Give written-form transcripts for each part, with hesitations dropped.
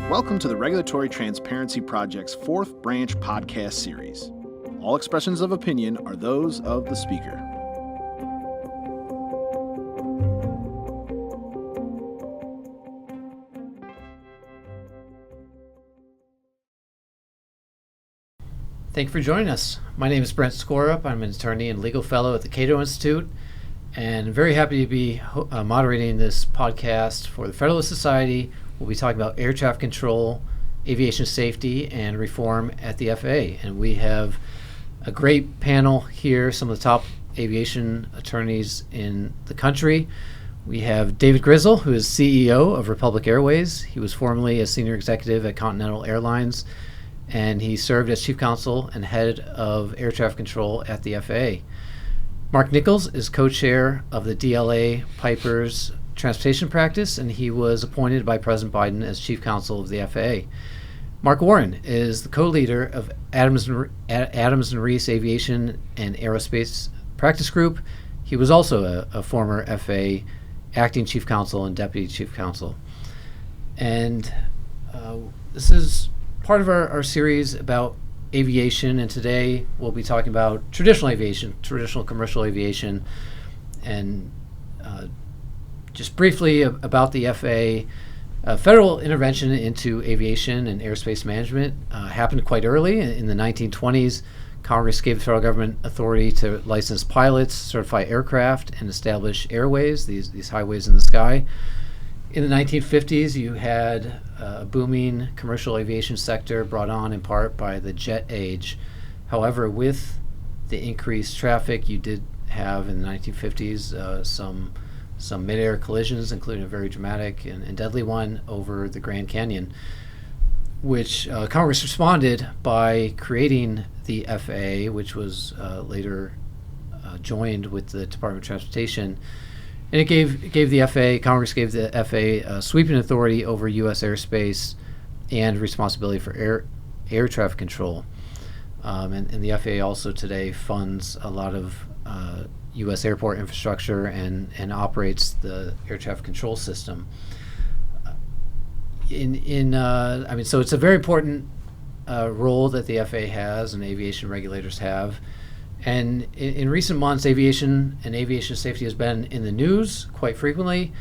Welcome to the Regulatory Transparency Project's fourth branch podcast series. All expressions of opinion are those of the speaker. Thank you for joining us. My name is Brent Skorup. I'm an attorney and legal fellow at the Cato Institute, and very happy to be moderating this podcast for the Federalist Society. We'll be talking about air traffic control, aviation safety, and reform at the FAA. And we have a great panel here, some of the top aviation attorneys in the country. We have David Grizzle, who is CEO of Republic Airways. He was formerly a senior executive at Continental Airlines, and he served as chief counsel and head of air traffic control at the FAA. Marc Nichols is co-chair of the DLA Piper's transportation practice, and he was appointed by President Biden as chief counsel of the FAA. Marc Warren is the co-leader of Adams and Reese Aviation and Aerospace Practice Group. He was also a former FAA acting chief counsel and deputy chief counsel. And this is part of our series about aviation, and today we'll be talking about traditional aviation, traditional commercial aviation, and just briefly about the FAA. Federal intervention into aviation and airspace management happened quite early. In the 1920s, Congress gave the federal government authority to license pilots, certify aircraft, and establish airways, these highways in the sky. In the 1950s, you had a booming commercial aviation sector brought on in part by the jet age. However, with the increased traffic, you did have in the 1950s some mid-air collisions, including a very dramatic and deadly one over the Grand Canyon, which Congress responded by creating the FAA, which was later joined with the Department of Transportation. And it gave the FAA, Congress gave the FAA sweeping authority over U.S. airspace and responsibility for air traffic control. And the FAA also today funds a lot of U.S. airport infrastructure and operates the air traffic control system. So it's a very important role that the FAA has and aviation regulators have. And in recent months, aviation and aviation safety has been in the news quite frequently.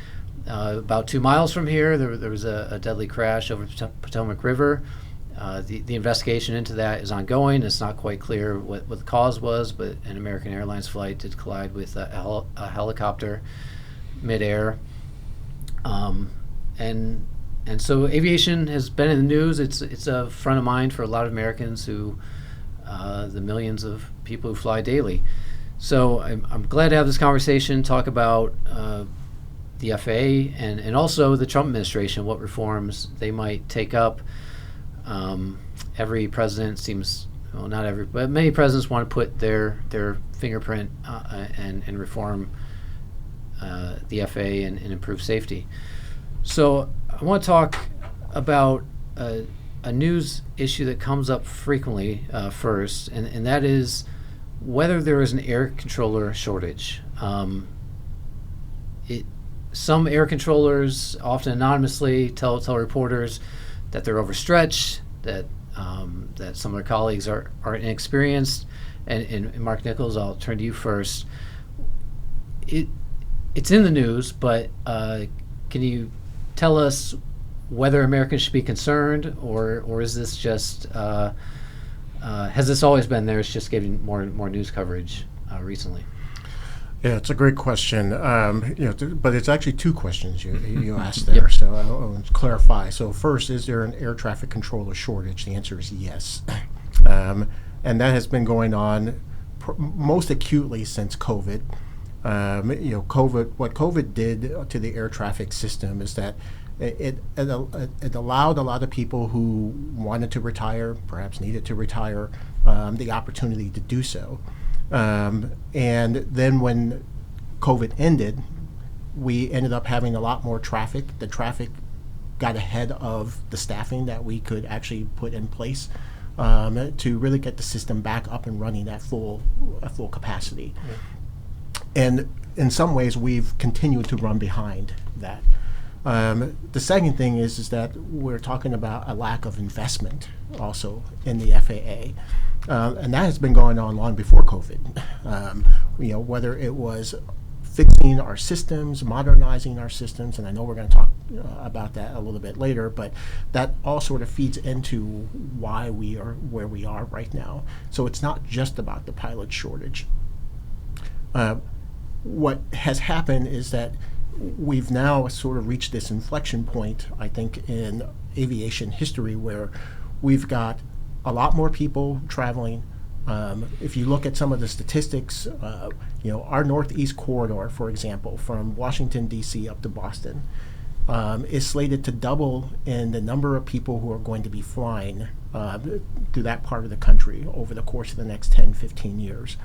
About 2 miles from here, there was a deadly crash over the Potomac River. The investigation into that is ongoing. It's not quite clear what the cause was, but an American Airlines flight did collide with a helicopter midair. And so aviation has been in the news. It's a front of mind for a lot of Americans who the millions of people who fly daily. So I'm glad to have this conversation, talk about the FAA and also the Trump administration, what reforms they might take up. Every president seems, well, not every, but many presidents want to put their fingerprint and reform the FAA and improve safety. So I want to talk about a news issue that comes up frequently first, and that is whether there is an air controller shortage. Some air controllers, often anonymously, tell reporters that they're overstretched, that some of their colleagues are inexperienced. And Marc Nichols, I'll turn to you first. It's in the news, but can you tell us whether Americans should be concerned, or is this just has this always been there? It's just getting more news coverage recently. Yeah, it's a great question. But it's actually two questions you asked there. Yep. So I'll clarify. So first, is there an air traffic controller shortage? The answer is yes, and that has been going on most acutely since COVID. What COVID did to the air traffic system is that it allowed a lot of people who wanted to retire, perhaps needed to retire, the opportunity to do so. And then when COVID ended, we ended up having a lot more traffic. The traffic got ahead of the staffing that we could actually put in place to really get the system back up and running at full capacity. Yeah. And in some ways, we've continued to run behind that. The second thing is that we're talking about a lack of investment also in the FAA. And that has been going on long before COVID. Whether it was fixing our systems, modernizing our systems, and I know we're going to talk about that a little bit later, but that all sort of feeds into why we are where we are right now. So it's not just about the pilot shortage. What has happened is that we've now sort of reached this inflection point, I think, in aviation history where we've got a lot more people traveling. If you look at some of the statistics, our Northeast corridor, for example, from Washington, D.C. up to Boston, is slated to double in the number of people who are going to be flying through that part of the country over the course of the next 10, 15 years.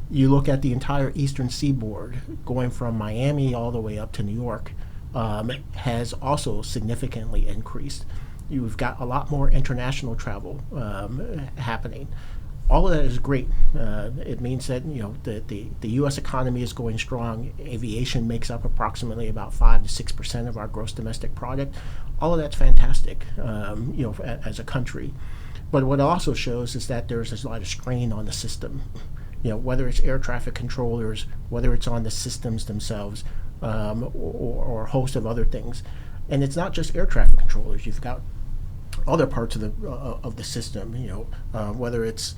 You look at the entire eastern seaboard, going from Miami all the way up to New York, has also significantly increased. You've got a lot more international travel happening. All of that is great. It means that the U.S. economy is going strong. Aviation makes up approximately about 5 to 6% of our gross domestic product. All of that's fantastic, as a country. But what it also shows is that there's a lot of strain on the system. Whether it's air traffic controllers, whether it's on the systems themselves, or a host of other things. And it's not just air traffic controllers. You've got other parts of the system, whether it's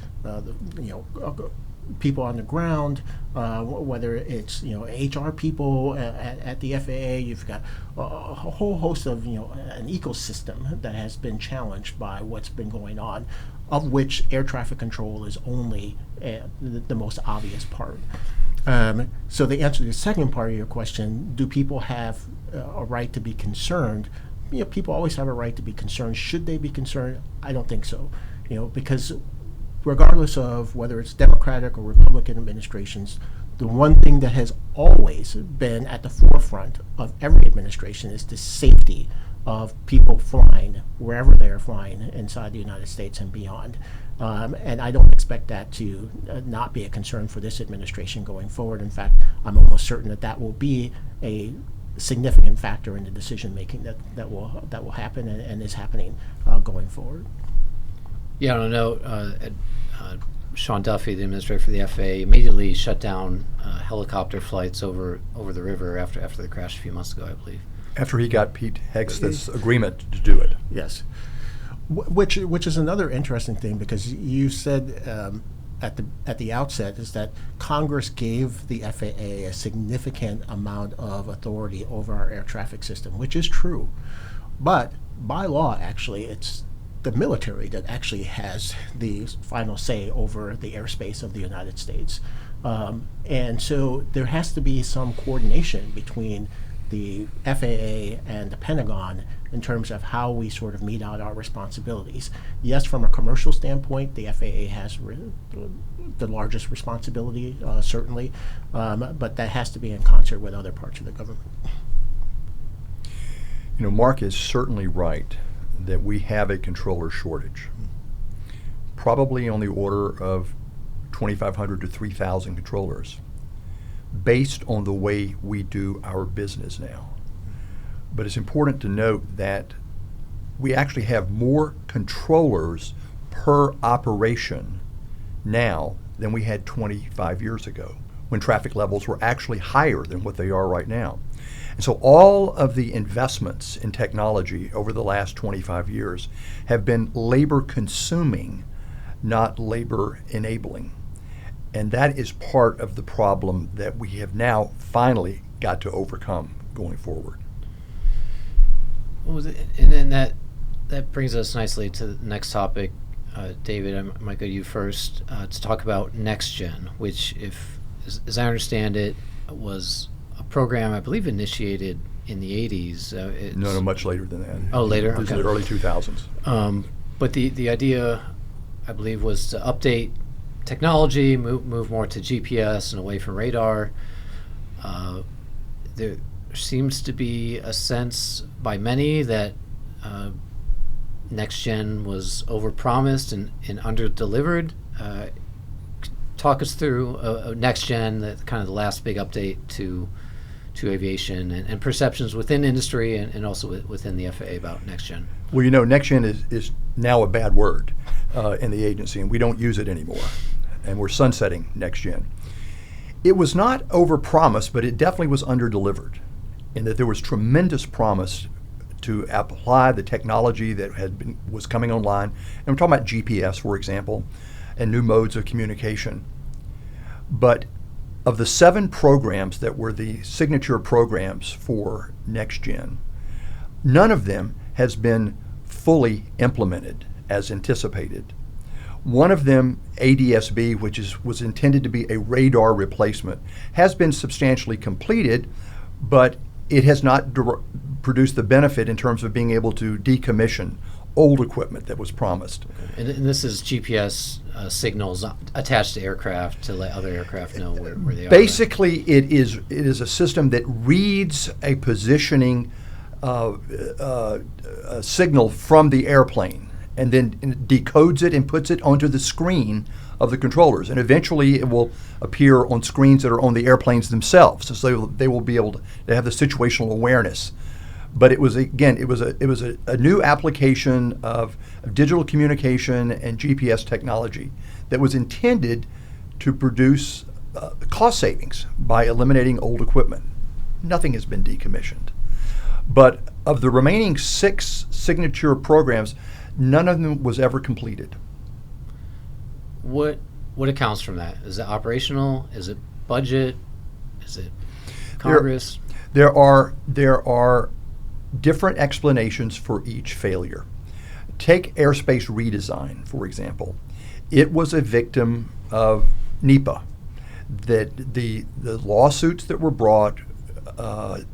people on the ground, whether it's HR people at the FAA. You've got a whole host of an ecosystem that has been challenged by what's been going on, of which air traffic control is only the most obvious part. So the answer to the second part of your question: do people have a right to be concerned? People always have a right to be concerned. Should they be concerned? I don't think so. Because regardless of whether it's Democratic or Republican administrations, the one thing that has always been at the forefront of every administration is the safety of people flying wherever they are flying inside the United States and beyond. And I don't expect that to not be a concern for this administration going forward. In fact, I'm almost certain that will be a significant factor in the decision making that will happen and is happening going forward. Yeah, on a note, Sean Duffy, the administrator for the FAA, immediately shut down helicopter flights over the river after the crash a few months ago, I believe. After he got Pete Hegseth's agreement to do it. Yes, which is another interesting thing, because you said at the outset is that Congress gave the FAA a significant amount of authority over our air traffic system, which is true. But by law, actually, it's the military that actually has the final say over the airspace of the United States. And so there has to be some coordination between the FAA and the Pentagon in terms of how we sort of meet out our responsibilities. Yes, from a commercial standpoint, the FAA has the largest responsibility, certainly, but that has to be in concert with other parts of the government. Marc is certainly right that we have a controller shortage, probably on the order of 2,500 to 3,000 controllers, based on the way we do our business now. But it's important to note that we actually have more controllers per operation now than we had 25 years ago, when traffic levels were actually higher than what they are right now. And so all of the investments in technology over the last 25 years have been labor consuming, not labor enabling. And that is part of the problem that we have now finally got to overcome going forward. And then that brings us nicely to the next topic. David, I might go to you first to talk about NextGen, which, as I understand it, was a program I believe initiated in the 80s. No, much later than that. Oh, later? It was Okay. the early 2000s. But the idea, I believe, was to update technology, move more to GPS and away from radar. There seems to be a sense by many that NextGen was overpromised and under-delivered. Talk us through NextGen, kind of the last big update to to aviation and perceptions within industry and also within the FAA about next gen? Well, next gen is now a bad word in the agency, and we don't use it anymore. And we're sunsetting next gen. It was not overpromised, but it definitely was underdelivered, in that there was tremendous promise to apply the technology that was coming online. And we're talking about GPS, for example, and new modes of communication. But of the 7 programs that were the signature programs for next gen, none of them has been fully implemented as anticipated. One of them, ADSB, which was intended to be a radar replacement, has been substantially completed, but it has not produced the benefit in terms of being able to decommission old equipment that was promised. And this is GPS signals attached to aircraft to let other aircraft know where they are. Basically, it is a system that reads a positioning signal from the airplane and then decodes it and puts it onto the screen of the controllers. And eventually it will appear on screens that are on the airplanes themselves. So they will be able to have the situational awareness. But it was a new application of digital communication and GPS technology that was intended to produce cost savings by eliminating old equipment. Nothing has been decommissioned. But of the remaining 6 signature programs, none of them was ever completed. What accounts from that? Is it operational? Is it budget? Is it Congress? There are different explanations for each failure. Take airspace redesign, for example. It was a victim of NEPA. That the lawsuits that were brought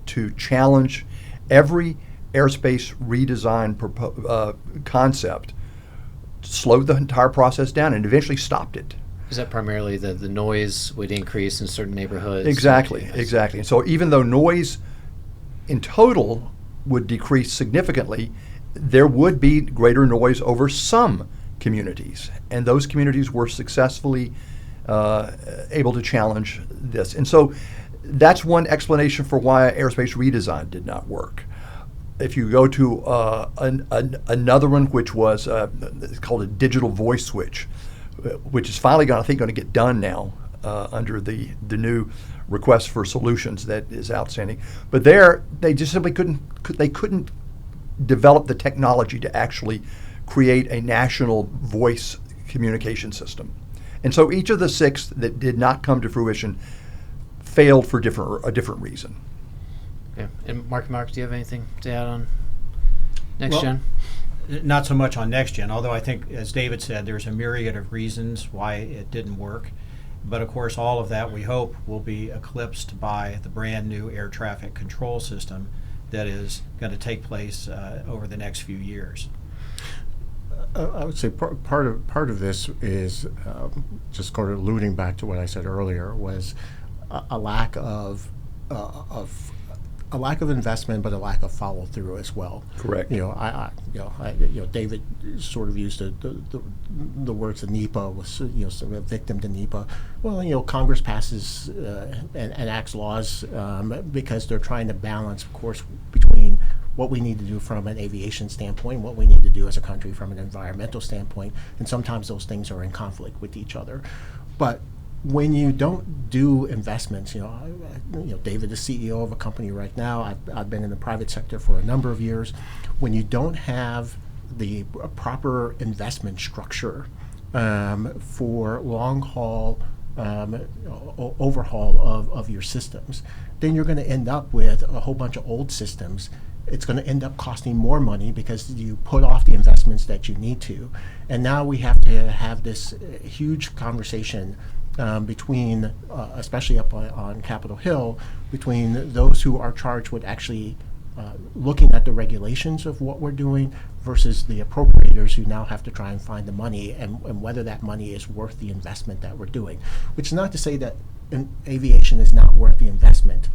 to challenge every airspace redesign concept slowed the entire process down and eventually stopped it. Is that primarily the noise would increase in certain neighborhoods? Exactly. And so even though noise in total would decrease significantly, there would be greater noise over some communities. And those communities were successfully able to challenge this. And so that's one explanation for why airspace redesign did not work. If you go to another one, which was it's called a digital voice switch, which is finally going to get done now under the new request for solutions that is outstanding. But there, they just simply couldn't develop the technology to actually create a national voice communication system. And so each of the 6 that did not come to fruition failed for a different reason. Yeah. And Marc, do you have anything to add on next gen? Not so much on next gen, although I think, as David said, there's a myriad of reasons why it didn't work. But of course, all of that we hope will be eclipsed by the brand new air traffic control system that is going to take place over the next few years. I would say part of this is just kind of alluding back to what I said earlier, was a lack of investment, but a lack of follow through as well. Correct. David sort of used the words of NEPA, was sort of a victim to NEPA. Well, Congress passes and enacts laws because they're trying to balance, of course, between what we need to do from an aviation standpoint, what we need to do as a country from an environmental standpoint, and sometimes those things are in conflict with each other. But when you don't do investments, David is CEO of a company right now. I've been in the private sector for a number of years. When you don't have the proper investment structure for long haul overhaul of your systems, then you're going to end up with a whole bunch of old systems. It's going to end up costing more money because you put off the investments that you need to. And now we have to have this huge conversation between, especially up on Capitol Hill, between those who are charged with actually looking at the regulations of what we're doing versus the appropriators who now have to try and find the money and whether that money is worth the investment that we're doing. Which is not to say that aviation is not worth the investment.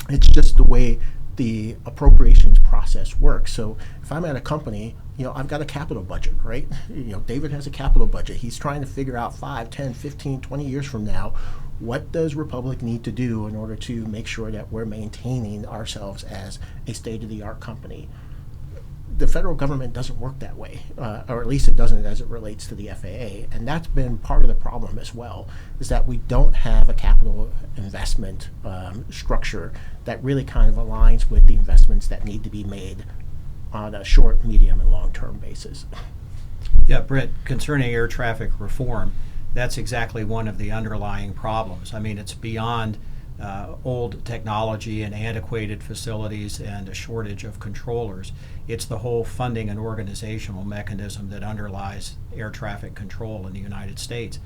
It's just the way the appropriations process works. So if I'm at a company, I've got a capital budget, right? David has a capital budget. He's trying to figure out 5, 10, 15, 20 years from now, what does Republic need to do in order to make sure that we're maintaining ourselves as a state-of-the-art company? The federal government doesn't work that way, or at least it doesn't as it relates to the FAA. And that's been part of the problem as well, is that we don't have a capital investment structure that really kind of aligns with the investments that need to be made on a short, medium, and long-term basis. Yeah, Brent, concerning air traffic reform, that's exactly one of the underlying problems. I mean, it's beyond old technology and antiquated facilities and a shortage of controllers. It's the whole funding and organizational mechanism that underlies air traffic control in the United States.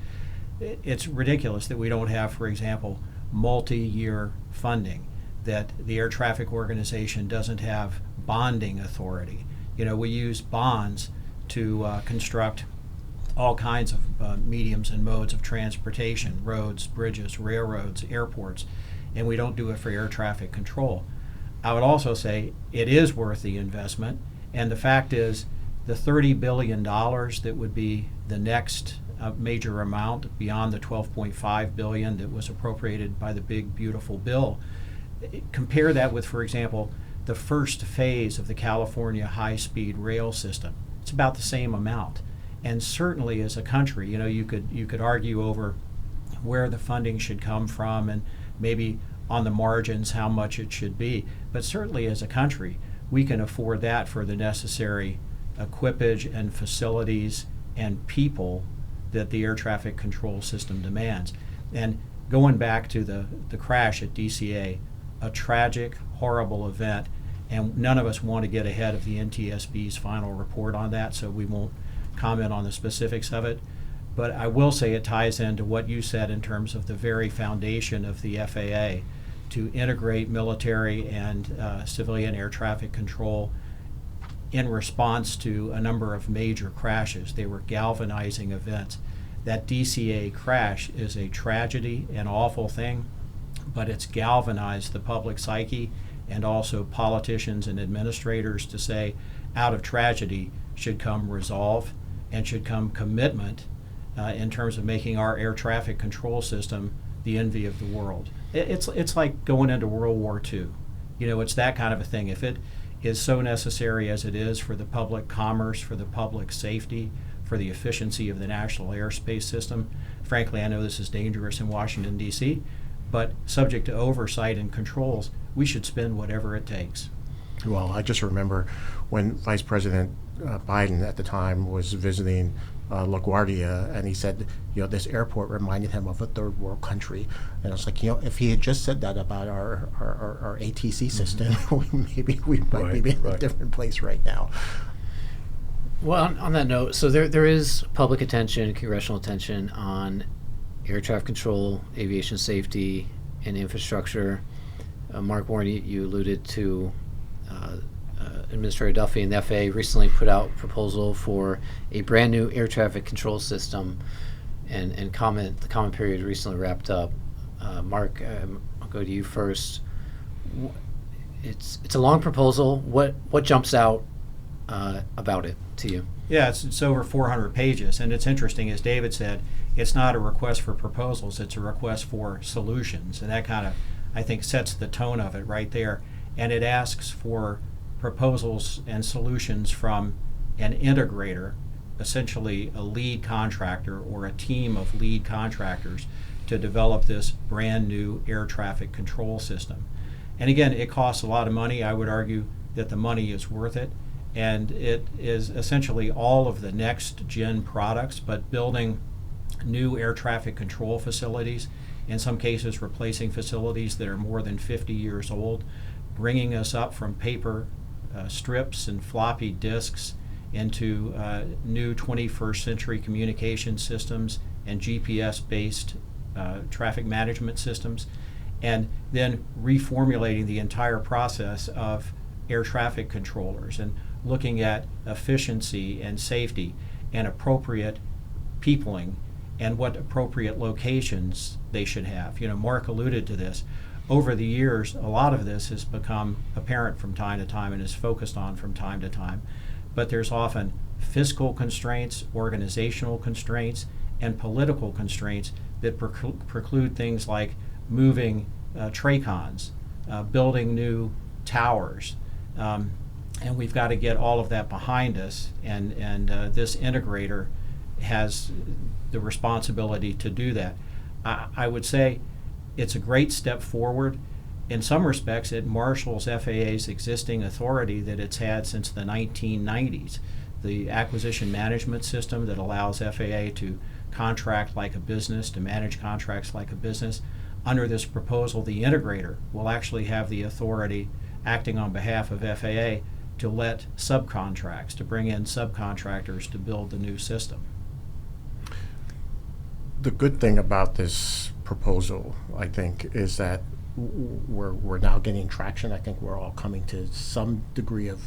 It's ridiculous that we don't have, for example, multi-year funding, that the air traffic organization doesn't have bonding authority. We use bonds to construct all kinds of mediums and modes of transportation, roads, bridges, railroads, airports, and we don't do it for air traffic control. I would also say it is worth the investment, and the fact is the $30 billion that would be the next major amount beyond the $12.5 billion that was appropriated by the big, beautiful bill. Compare that with, for example, the first phase of the California high-speed rail system. It's about the same amount. And certainly as a country, you could argue over where the funding should come from and maybe on the margins how much it should be. But certainly as a country, we can afford that for the necessary equipage and facilities and people that the air traffic control system demands. And going back to the crash at DCA, a tragic, horrible event, and none of us want to get ahead of the NTSB's final report on that, so we won't comment on the specifics of it. But I will say it ties into what you said in terms of the very foundation of the FAA to integrate military and civilian air traffic control in response to a number of major crashes. They were galvanizing events. That DCA crash is a tragedy, an awful thing, but it's galvanized the public psyche and also politicians and administrators to say, out of tragedy should come resolve and should come commitment in terms of making our air traffic control system the envy of the world. It's like going into World War II. It's that kind of a thing. If it is so necessary as it is for the public commerce, for the public safety, for the efficiency of the national airspace system, frankly, I know this is dangerous in Washington, D.C., but subject to oversight and controls, we should spend whatever it takes. Well, I just remember when Vice President Biden at the time was visiting LaGuardia, and he said, this airport reminded him of a third world country. And I was like, if he had just said that about our ATC system, maybe we might be in a different place right now. Well, on that note, so there is public attention, congressional attention on air traffic control, aviation safety, and infrastructure. Marc Warren, you alluded to Administrator Duffy and the FAA recently put out a proposal for a brand new air traffic control system, and the comment period recently wrapped up. Marc, I'll go to you first. It's a long proposal. What jumps out about it to you? Yeah, it's over 400 pages, and it's interesting, as David said, it's not a request for proposals, it's a request for solutions, and that kind of, I think, sets the tone of it right there. And it asks for proposals and solutions from an integrator, essentially a lead contractor or a team of lead contractors, to develop this brand new air traffic control system. And again, it costs a lot of money. I would argue that the money is worth it. And it is essentially all of the next gen products, but building new air traffic control facilities, in some cases replacing facilities that are more than 50 years old, bringing us up from paper strips and floppy disks into new 21st century communication systems and GPS-based traffic management systems, and then reformulating the entire process of air traffic controllers and looking at efficiency and safety and appropriate peopling and what appropriate locations they should have. Marc alluded to this. Over the years, a lot of this has become apparent from time to time and is focused on from time to time. But there's often fiscal constraints, organizational constraints, and political constraints that preclude things like moving TRACONs, building new towers. And we've got to get all of that behind us, and this integrator has the responsibility to do that. I would say it's a great step forward. In some respects, it marshals FAA's existing authority that it's had since the 1990s, the acquisition management system that allows FAA to contract like a business, to manage contracts like a business. Under this proposal, the integrator will actually have the authority, acting on behalf of FAA, to let subcontracts, to bring in subcontractors to build the new system. The good thing about this proposal, I think, is that we're now getting traction. I think we're all coming to some degree of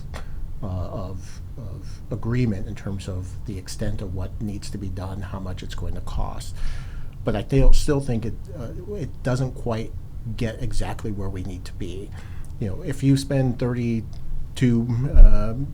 agreement in terms of the extent of what needs to be done, how much it's going to cost. But I still think it doesn't quite get exactly where we need to be. If you spend $32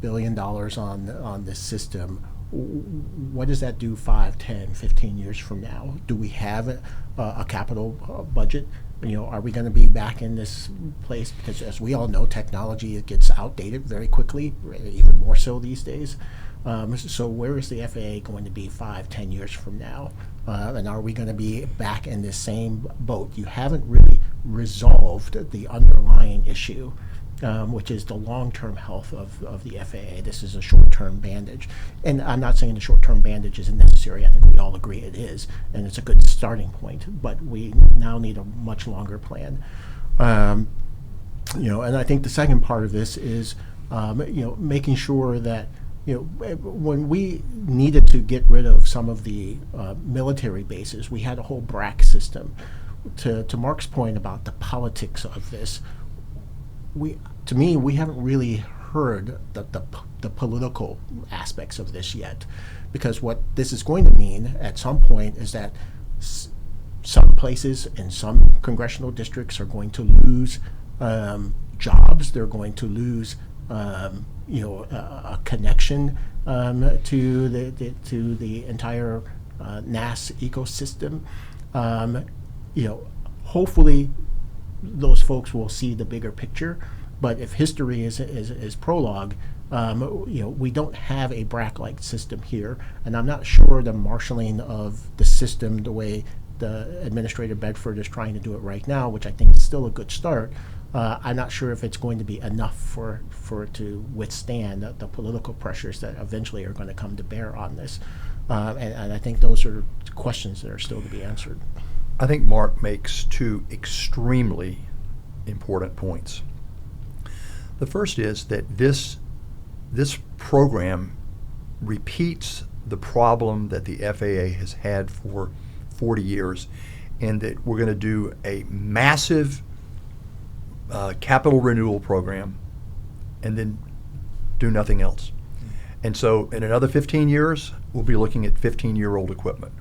billion on this system, what does that do 5, 10, 15 years from now? Do we have a capital budget? Are we going to be back in this place? Because as we all know, technology gets outdated very quickly, even more so these days. So where is the FAA going to be 5, 10 years from now? And are we going to be back in this same boat? You haven't really resolved the underlying issue, which is the long-term health of the FAA. This is a short-term bandage. And I'm not saying the short-term bandage isn't necessary. I think we all agree it is, and it's a good starting point. But we now need a much longer plan. And I think the second part of this is, making sure that, when we needed to get rid of some of the military bases, we had a whole BRAC system. To Marc's point about the politics of this, we haven't really heard the political aspects of this yet, because what this is going to mean at some point is that some places in some congressional districts are going to lose jobs. They're going to lose a connection to the entire NAS ecosystem. Hopefully those folks will see the bigger picture. But if history is prologue, we don't have a BRAC-like system here, and I'm not sure the marshaling of the system the way the Administrator Bedford is trying to do it right now, which I think is still a good start. I'm not sure if it's going to be enough for it to withstand the political pressures that eventually are going to come to bear on this. And I think those are questions that are still to be answered. I think Marc makes two extremely important points. The first is that this program repeats the problem that the FAA has had for 40 years, and that we're going to do a massive capital renewal program and then do nothing else. And so in another 15 years, we'll be looking at 15-year-old equipment,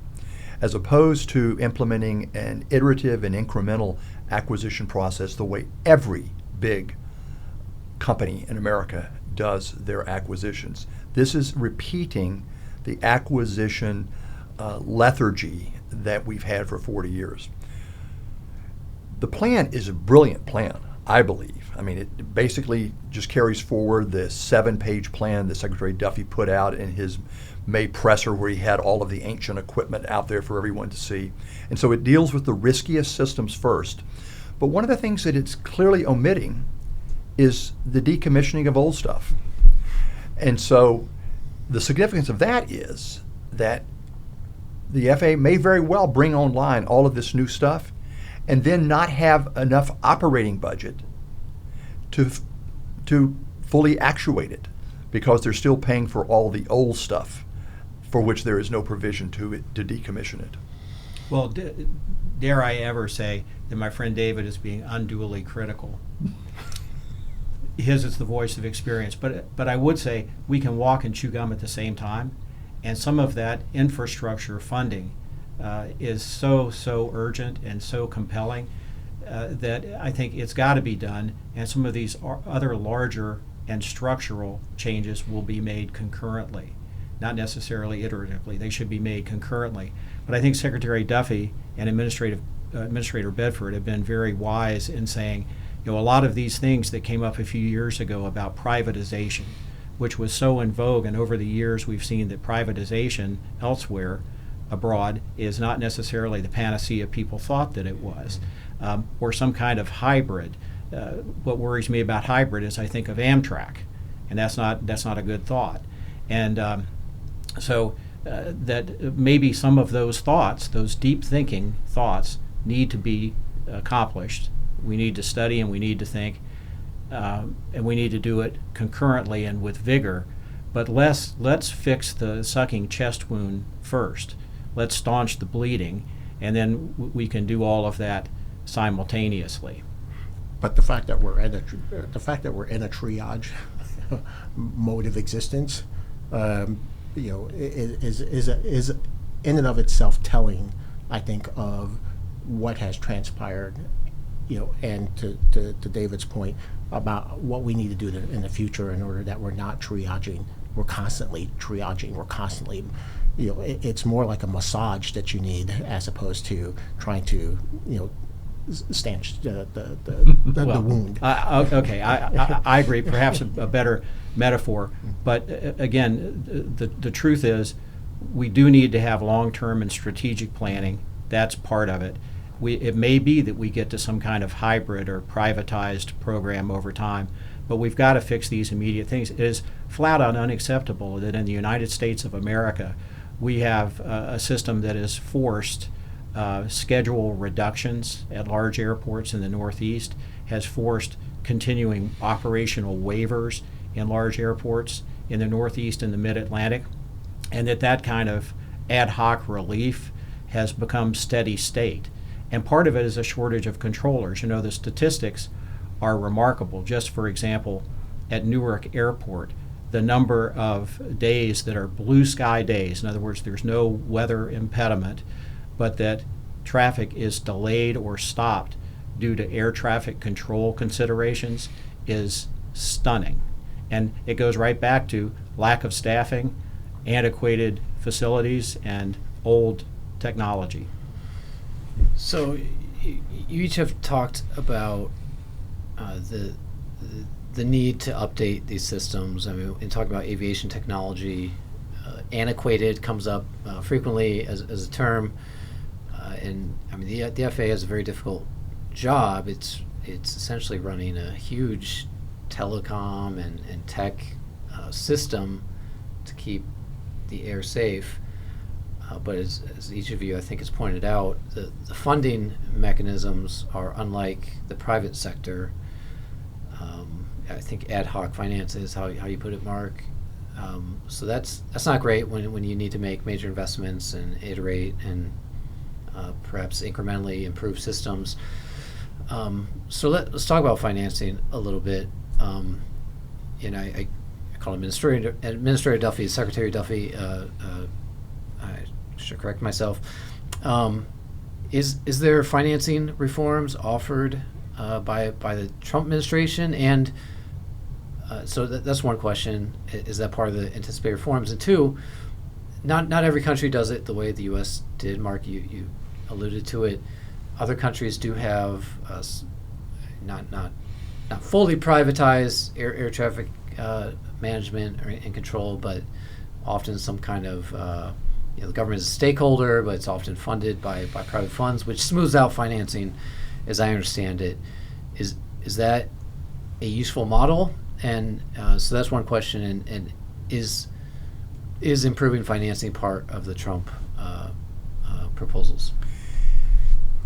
as opposed to implementing an iterative and incremental acquisition process the way every big company in America does their acquisitions. This is repeating the acquisition lethargy that we've had for 40 years. The plan is a brilliant plan, I believe. I mean, it basically just carries forward the 7-page plan that Secretary Duffy put out in his May presser, where he had all of the ancient equipment out there for everyone to see. And so it deals with the riskiest systems first. But one of the things that it's clearly omitting is the decommissioning of old stuff. And so the significance of that is that the FAA may very well bring online all of this new stuff and then not have enough operating budget to fully actuate it, because they're still paying for all the old stuff for which there is no provision to decommission it. Well, dare I ever say that my friend David is being unduly critical. His is the voice of experience, but I would say we can walk and chew gum at the same time, and some of that infrastructure funding is so urgent and so compelling that I think it's got to be done, and some of these other larger and structural changes will be made concurrently. not necessarily iteratively. They should be made concurrently. But I think Secretary Duffy and Administrator Bedford have been very wise in saying, a lot of these things that came up a few years ago about privatization, which was so in vogue, and over the years we've seen that privatization elsewhere abroad is not necessarily the panacea people thought that it was, or some kind of hybrid. What worries me about hybrid is I think of Amtrak, and that's not a good thought. And that maybe some of those thoughts, those deep thinking thoughts, need to be accomplished. We need to study and we need to think, and we need to do it concurrently and with vigor. But let's fix the sucking chest wound first. Let's staunch the bleeding, and then we can do all of that simultaneously. But the fact that we're in a triage mode of existence, is in and of itself telling, I think, of what has transpired. And to David's point about what we need to do in the future in order that we're not triaging. We're constantly triaging. We're constantly, it's more like a massage that you need as opposed to trying to, stanch the wound. Okay, I agree. Perhaps a better metaphor, but again, the truth is, we do need to have long-term and strategic planning. That's part of it. It may be that we get to some kind of hybrid or privatized program over time, but we've got to fix these immediate things. It is flat out unacceptable that in the United States of America, we have a system that has forced schedule reductions at large airports in the Northeast, has forced continuing operational waivers in large airports in the Northeast and the Mid-Atlantic, and that kind of ad hoc relief has become steady state. And part of it is a shortage of controllers. The statistics are remarkable. Just for example, at Newark Airport, the number of days that are blue sky days, in other words, there's no weather impediment, but that traffic is delayed or stopped due to air traffic control considerations, is stunning. And it goes right back to lack of staffing, antiquated facilities, and old technology. So you each have talked about the need to update these systems. I mean, in talking about aviation technology, antiquated comes up frequently as a term, and I mean the FAA has a very difficult job. It's essentially running a huge telecom and tech system to keep the air safe. But as each of you, I think, has pointed out, the funding mechanisms are unlike the private sector. I think ad hoc finance is how you put it, Marc. So that's not great when you need to make major investments and iterate and perhaps incrementally improve systems. So let's talk about financing a little bit. I call Administrator Duffy, Secretary Duffy. I should correct myself. Is there financing reforms offered by the Trump administration? And so that's one question. Is that part of the anticipated reforms? And two, not every country does it the way the U.S. did. Marc, you alluded to it. Other countries do have not fully privatized air traffic management and control, but often some kind of the government is a stakeholder, but it's often funded by private funds, which smooths out financing, as I understand it. Is that a useful model? And so that's one question. And is improving financing part of the Trump proposals?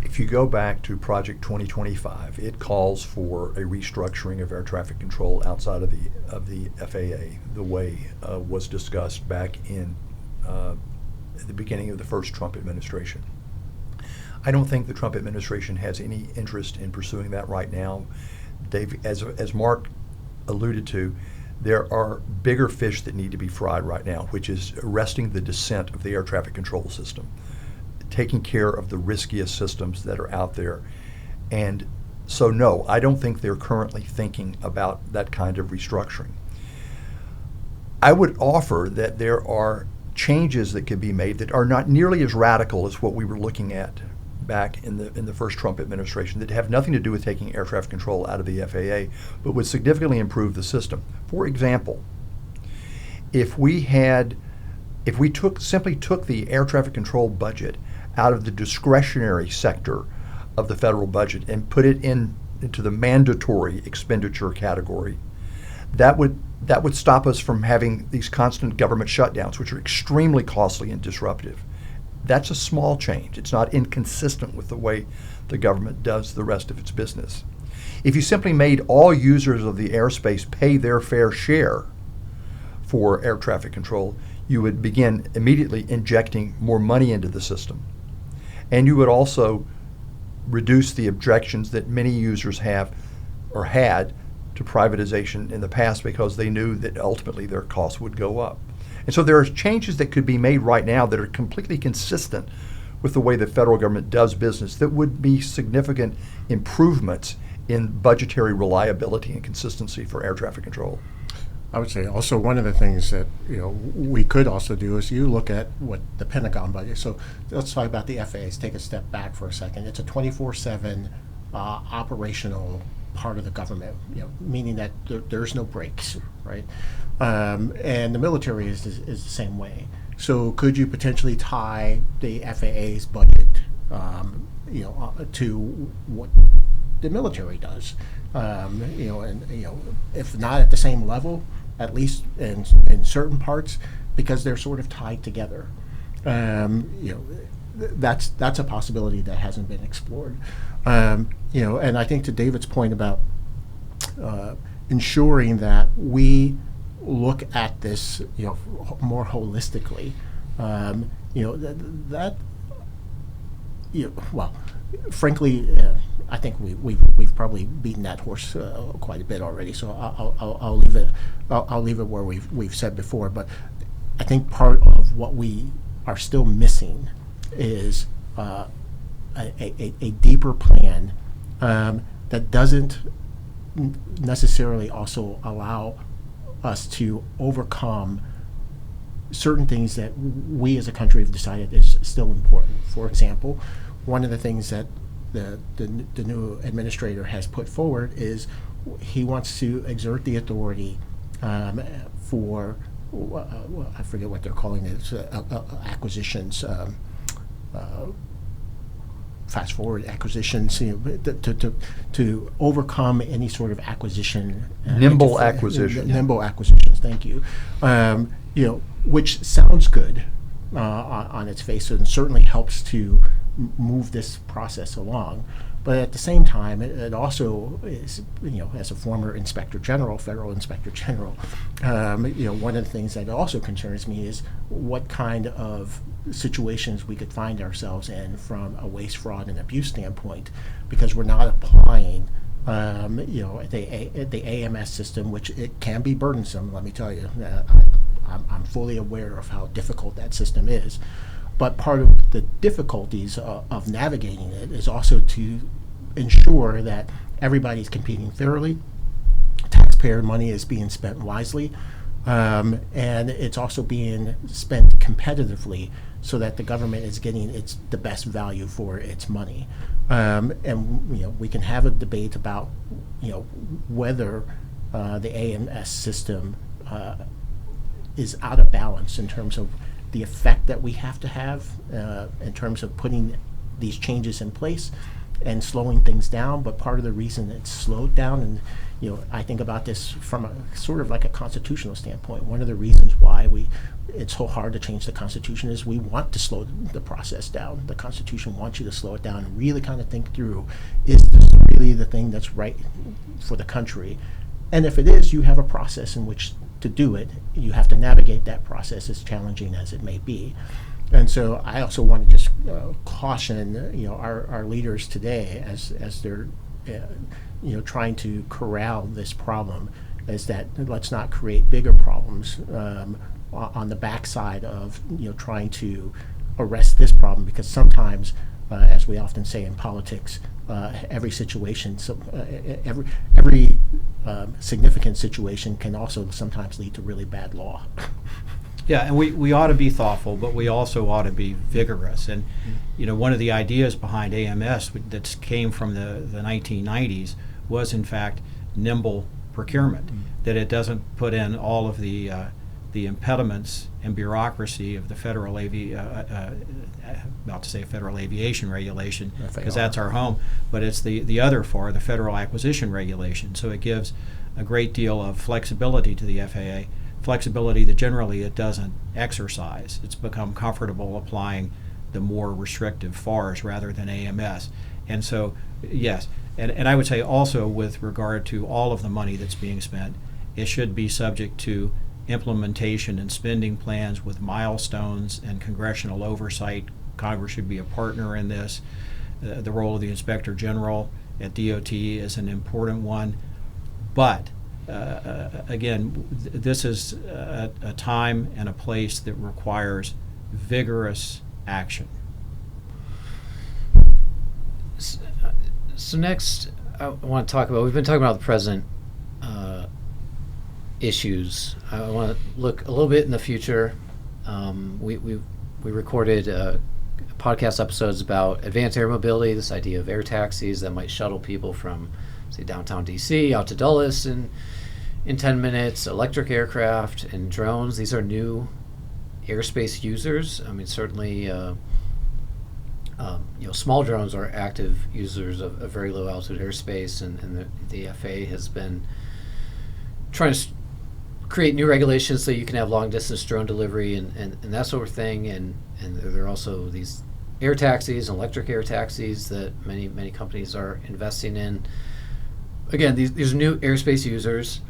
If you go back to Project 2025, it calls for a restructuring of air traffic control outside of the FAA, the way was discussed back in at the beginning of the first Trump administration. I don't think the Trump administration has any interest in pursuing that right now. Dave, as Marc alluded to, there are bigger fish that need to be fried right now, which is arresting the descent of the air traffic control system, taking care of the riskiest systems that are out there. And so no, I don't think they're currently thinking about that kind of restructuring. I would offer that there are changes that could be made that are not nearly as radical as what we were looking at back in the first Trump administration, that have nothing to do with taking air traffic control out of the FAA, but would significantly improve the system. For example, if we simply took the air traffic control budget out of the discretionary sector of the federal budget and put it into the mandatory expenditure category, that would stop us from having these constant government shutdowns, which are extremely costly and disruptive. That's a small change. It's not inconsistent with the way the government does the rest of its business. If you simply made all users of the airspace pay their fair share for air traffic control, you would begin immediately injecting more money into the system. And you would also reduce the objections that many users have or had to privatization in the past, because they knew that ultimately their costs would go up. And so there are changes that could be made right now that are completely consistent with the way the federal government does business that would be significant improvements in budgetary reliability and consistency for air traffic control. I would say also one of the things that we could also do is you look at what the Pentagon budget. So let's talk about the FAAs. Take a step back for a second. It's a 24/7 operational part of the government, meaning that there's no breaks, right? And the military is the same way. So could you potentially tie the FAA's budget, to what the military does? If not at the same level, at least in certain parts, because they're sort of tied together. That's a possibility that hasn't been explored. And I think to David's point about ensuring that we look at this, more holistically. Frankly, I think we've probably beaten that horse quite a bit already. So I'll leave it. I'll leave it where we've said before. But I think part of what we are still missing is a deeper plan that doesn't necessarily also allow us to overcome certain things that we as a country have decided is still important. For example, one of the things that the new administrator has put forward is he wants to exert the authority for I forget what they're calling it, acquisitions, fast forward acquisitions, to overcome any sort of acquisition. Nimble acquisition. Nimble acquisitions. Thank you. Which sounds good on its face, and certainly helps to move this process along. But at the same time, it also is, as a former Inspector General, Federal Inspector General, one of the things that also concerns me is what kind of situations we could find ourselves in from a waste, fraud, and abuse standpoint, because we're not applying, the AMS system, which it can be burdensome. Let me tell you, I'm fully aware of how difficult that system is. But part of the difficulties of navigating it is also to ensure that everybody's competing fairly, taxpayer money is being spent wisely, and it's also being spent competitively so that the government is getting the best value for its money. And we can have a debate about whether the AMS system is out of balance in terms of the effect that we have to have in terms of putting these changes in place and slowing things down. But part of the reason it's slowed down, and I think about this from a sort of like a constitutional standpoint. One of the reasons why it's so hard to change the Constitution is we want to slow the process down. The Constitution wants you to slow it down and really kind of think through, is this really the thing that's right for the country? And if it is, you have a process in which to do it. You have to navigate that process, as challenging as it may be. And so I also want to just caution our leaders today as they're trying to corral this problem, is that let's not create bigger problems on the backside of trying to arrest this problem, because sometimes, as we often say in politics, every situation. So every significant situation can also sometimes lead to really bad law. Yeah, and we ought to be thoughtful, but we also ought to be vigorous. And one of the ideas behind AMS that came from the 1990s was, in fact, nimble procurement, that it doesn't put in all of the impediments and bureaucracy of the federal Federal Aviation Regulation, because that's our home, but it's the other FAR, the Federal Acquisition Regulation. So it gives a great deal of flexibility to the FAA, flexibility that generally it doesn't exercise. It's become comfortable applying the more restrictive FARs rather than AMS. And so, yes, and I would say also with regard to all of the money that's being spent, it should be subject to implementation and spending plans with milestones and congressional oversight. Congress should be a partner in this. The role of the Inspector General at DOT is an important one. But again, this is a time and a place that requires vigorous action. So next, I want to talk about, we've been talking about the present issues. I want to look a little bit in the future. We recorded podcast episodes about advanced air mobility, this idea of air taxis that might shuttle people from, say, downtown DC out to Dulles in 10 minutes, electric aircraft and drones. These are new airspace users. I mean, certainly small drones are active users of very low altitude airspace, and the FAA has been trying to create new regulations so you can have long distance drone delivery and that sort of thing. And there are also these air taxis and electric air taxis that many companies are investing in. Again, these are new airspace users.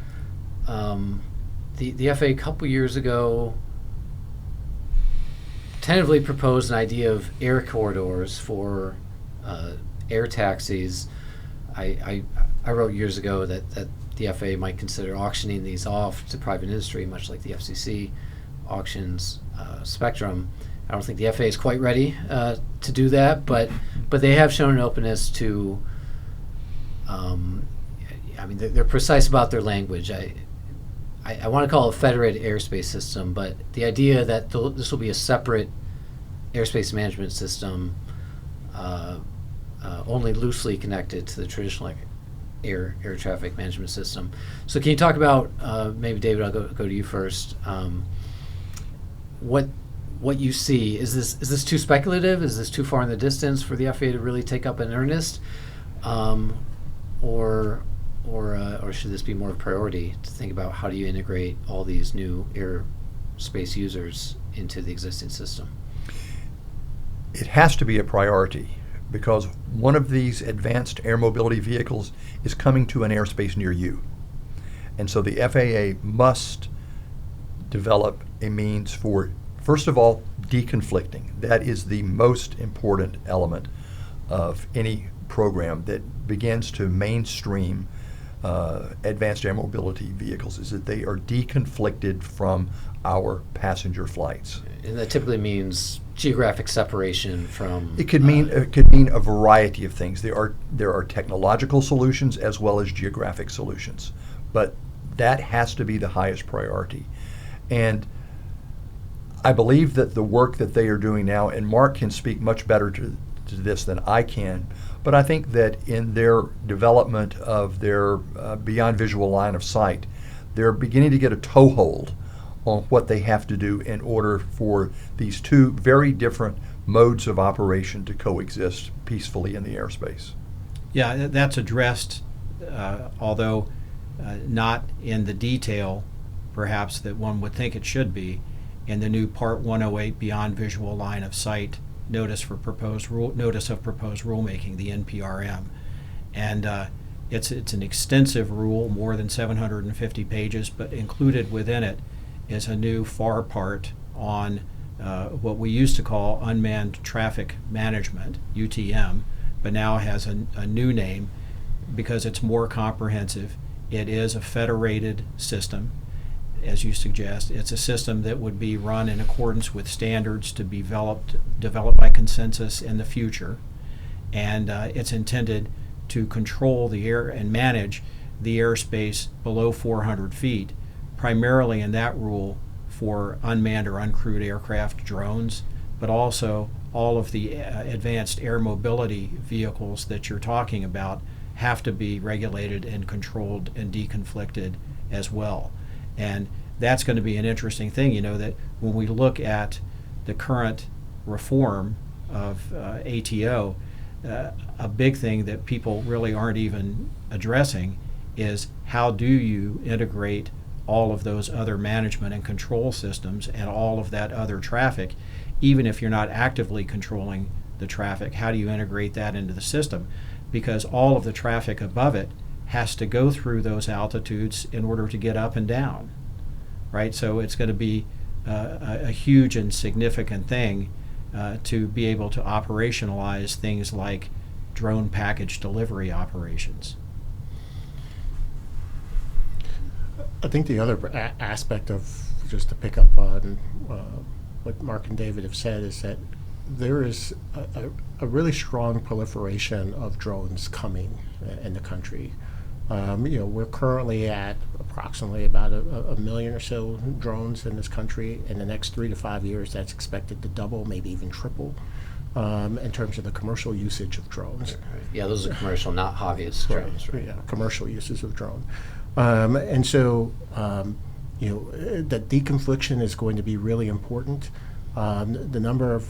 The FAA a couple years ago tentatively proposed an idea of air corridors for air taxis. I wrote years ago that the FAA might consider auctioning these off to private industry, much like the FCC auctions Spectrum. I don't think the FAA is quite ready to do that, but they have shown an openness to. They're precise about their language. I want to call it a federated airspace system, but the idea that this will be a separate airspace management system, only loosely connected to the traditional air traffic management system. So can you talk about, maybe David, I'll go to you first, what you see? Is this too speculative? Is this too far in the distance for the FAA to really take up in earnest? Or should this be more of a priority to think about how do you integrate all these new airspace users into the existing system? It has to be a priority because one of these advanced air mobility vehicles is coming to an airspace near you. And so the FAA must develop a means for, first of all, deconflicting. That is the most important element of any program that begins to mainstream advanced air mobility vehicles, is that they are deconflicted from our passenger flights. And that typically means geographic separation from. It could mean a variety of things. There are technological solutions as well as geographic solutions, but that has to be the highest priority. And I believe that the work that they are doing now, and Marc can speak much better to this than I can, but I think that in their development of their beyond visual line of sight, they're beginning to get a toehold on what they have to do in order for these two very different modes of operation to coexist peacefully in the airspace. Yeah, that's addressed, although not in the detail perhaps that one would think it should be, in the new Part 108 Beyond Visual Line of Sight Notice of Proposed Rulemaking, the NPRM. And it's an extensive rule, more than 750 pages, but included within it is a new FAR part on what we used to call unmanned traffic management, UTM, but now has a new name because it's more comprehensive. It is a federated system, as you suggest. It's a system that would be run in accordance with standards to be developed by consensus in the future. and it's intended to control the air and manage the airspace below 400 feet, primarily in that rule for unmanned or uncrewed aircraft, drones, but also all of the advanced air mobility vehicles that you're talking about have to be regulated and controlled and deconflicted as well. And that's going to be an interesting thing, that when we look at the current reform of ATO, a big thing that people really aren't even addressing is how do you integrate all of those other management and control systems and all of that other traffic, even if you're not actively controlling the traffic, how do you integrate that into the system? Because all of the traffic above it has to go through those altitudes in order to get up and down, right? So it's going to be a huge and significant thing to be able to operationalize things like drone package delivery operations. I think the other aspect of, just to pick up on what Marc and David have said, is that there is a really strong proliferation of drones coming in the country. We're currently at approximately about a million or so drones in this country. In the next 3 to 5 years, that's expected to double, maybe even triple, in terms of the commercial usage of drones. Yeah, those are commercial, not hobbyist drones, right? Yeah, commercial uses of drone. And so, that deconfliction is going to be really important. The number of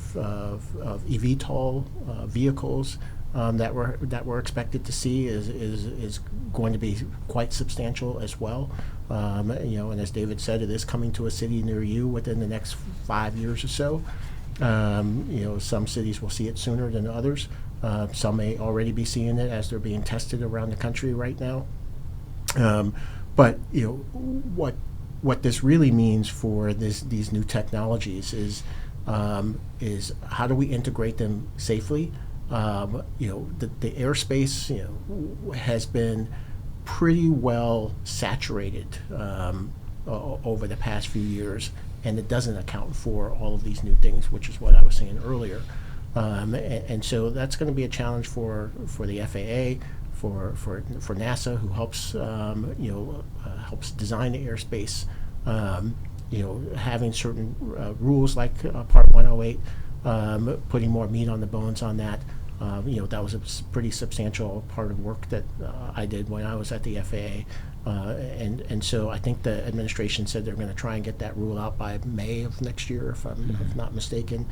eVTOL vehicles that we're expected to see is going to be quite substantial as well. And as David said, it is coming to a city near you within the next 5 years or so. Some cities will see it sooner than others. Some may already be seeing it as they're being tested around the country right now. But what this really means for these new technologies is how do we integrate them safely? The airspace has been pretty well saturated over the past few years, and it doesn't account for all of these new things, which is what I was saying earlier. And so that's going to be a challenge for the FAA, for NASA, who helps helps design the airspace. Having certain rules like Part 108, putting more meat on the bones on that. That was a pretty substantial part of work that I did when I was at the FAA. And so I think the administration said they're going to try and get that rule out by May of next year, if I'm not mistaken.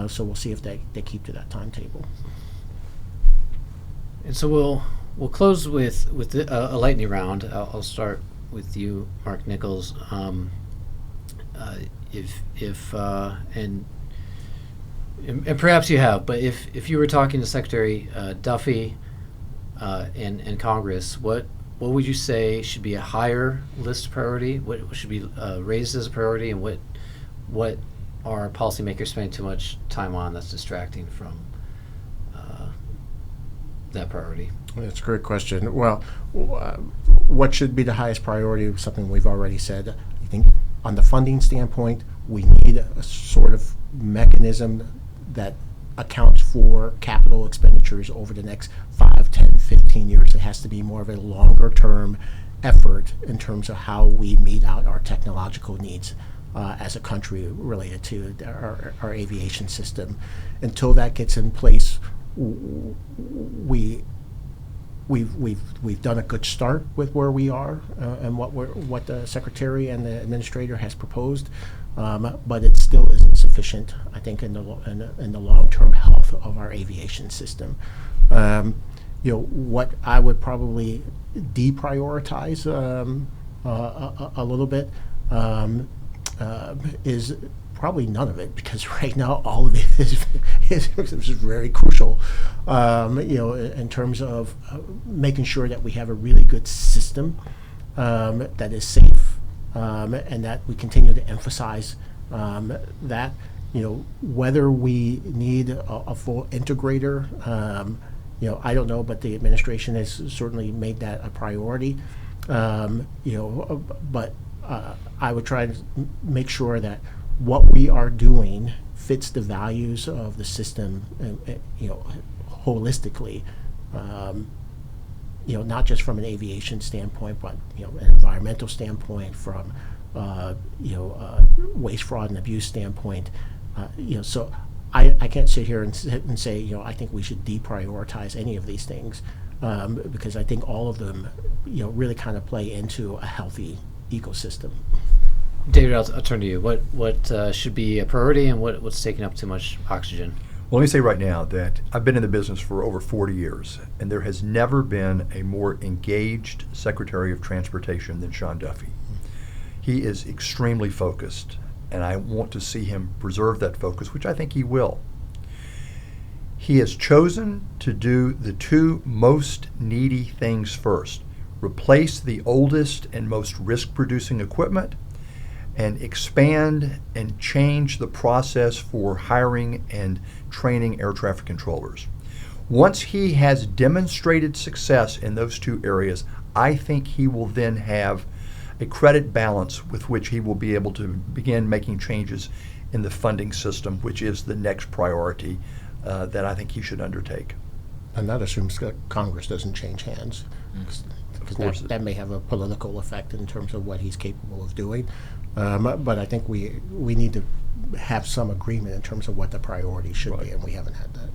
So we'll see if they keep to that timetable. And so we'll close with a lightning round. I'll start with you, Marc Nichols. And perhaps you have, but if you were talking to Secretary Duffy and Congress, what would you say should be a higher list priority? What should be raised as a priority, and what are policymakers spending too much time on that's distracting from that priority? That's a great question. Well, what should be the highest priority? Something we've already said. I think on the funding standpoint, we need a sort of mechanism that accounts for capital expenditures over the next 5, 10, 15 years. It has to be more of a longer term effort in terms of how we meet out our technological needs as a country related to our aviation system. Until that gets in place, we've done a good start with where we are and what the Secretary and the Administrator has proposed, but it still isn't sufficient, I think, in the long-term health of our aviation system. What I would probably deprioritize a little bit is probably none of it, because right now all of it is very crucial, in terms of making sure that we have a really good system that is safe, and that we continue to emphasize that, whether we need a full integrator, I don't know, but the administration has certainly made that a priority, but I would try to make sure that what we are doing fits the values of the system, holistically, not just from an aviation standpoint, but an environmental standpoint, from waste, fraud, and abuse standpoint. So I can't sit here and say I think we should deprioritize any of these things, because I think all of them really kind of play into a healthy ecosystem. David, I'll turn to you. What should be a priority, and what's taking up too much oxygen? Well, let me say right now that I've been in the business for over 40 years, and there has never been a more engaged Secretary of Transportation than Sean Duffy. He is extremely focused, and I want to see him preserve that focus, which I think he will. He has chosen to do the two most needy things first: replace the oldest and most risk-producing equipment, and expand and change the process for hiring and training air traffic controllers. Once he has demonstrated success in those two areas, I think he will then have a credit balance with which he will be able to begin making changes in the funding system, which is the next priority that I think he should undertake. And that assumes that Congress doesn't change hands, because that may have a political effect in terms of what he's capable of doing. But I think we need to have some agreement in terms of what the priority should be, and we haven't had that.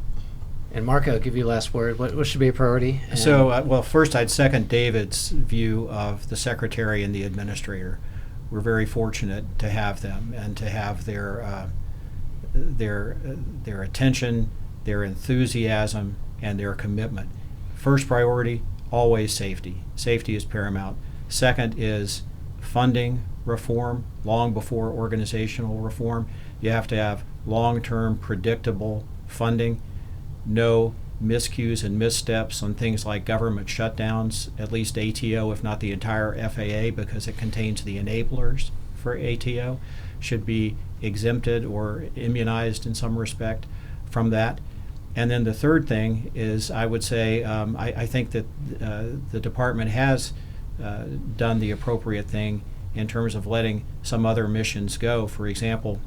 And Marc, I'll give you the last word. What should be a priority? So, first I'd second David's view of the Secretary and the Administrator. We're very fortunate to have them and to have their attention, their enthusiasm, and their commitment. First priority, always safety. Safety is paramount. Second is funding reform. Long before organizational reform, you have to have long-term predictable funding. No miscues and missteps on things like government shutdowns, at least ATO, if not the entire FAA, because it contains the enablers for ATO, should be exempted or immunized in some respect from that. And then the third thing is, I would say, I think that the department has done the appropriate thing in terms of letting some other missions go. For example,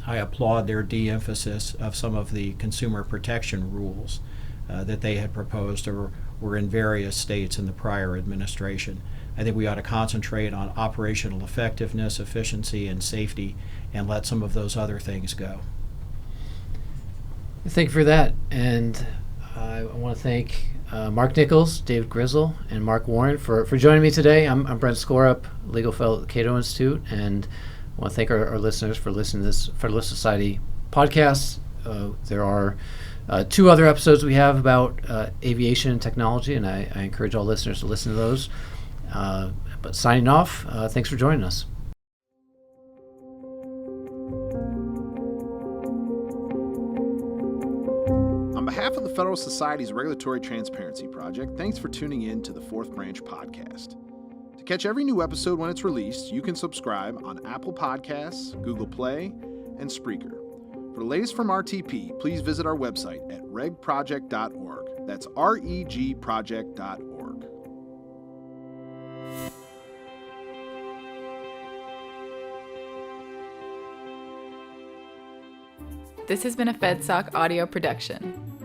I applaud their de-emphasis of some of the consumer protection rules that they had proposed or were in various states in the prior administration. I think we ought to concentrate on operational effectiveness, efficiency, and safety, and let some of those other things go. Thank you for that. And I want to thank Marc Nichols, David Grizzle, and Marc Warren for joining me today. I'm Brent Skorup, Legal Fellow at the Cato Institute, and I want to thank our listeners for listening to this Federalist Society podcast. There are 2 other episodes we have about aviation and technology, and I encourage all listeners to listen to those. But signing off, thanks for joining us. On behalf of the Federalist Society's Regulatory Transparency Project, thanks for tuning in to the Fourth Branch podcast. To catch every new episode when it's released, you can subscribe on Apple Podcasts, Google Play, and Spreaker. For the latest from RTP, please visit our website at regproject.org. That's regproject.org. This has been a FedSoc audio production.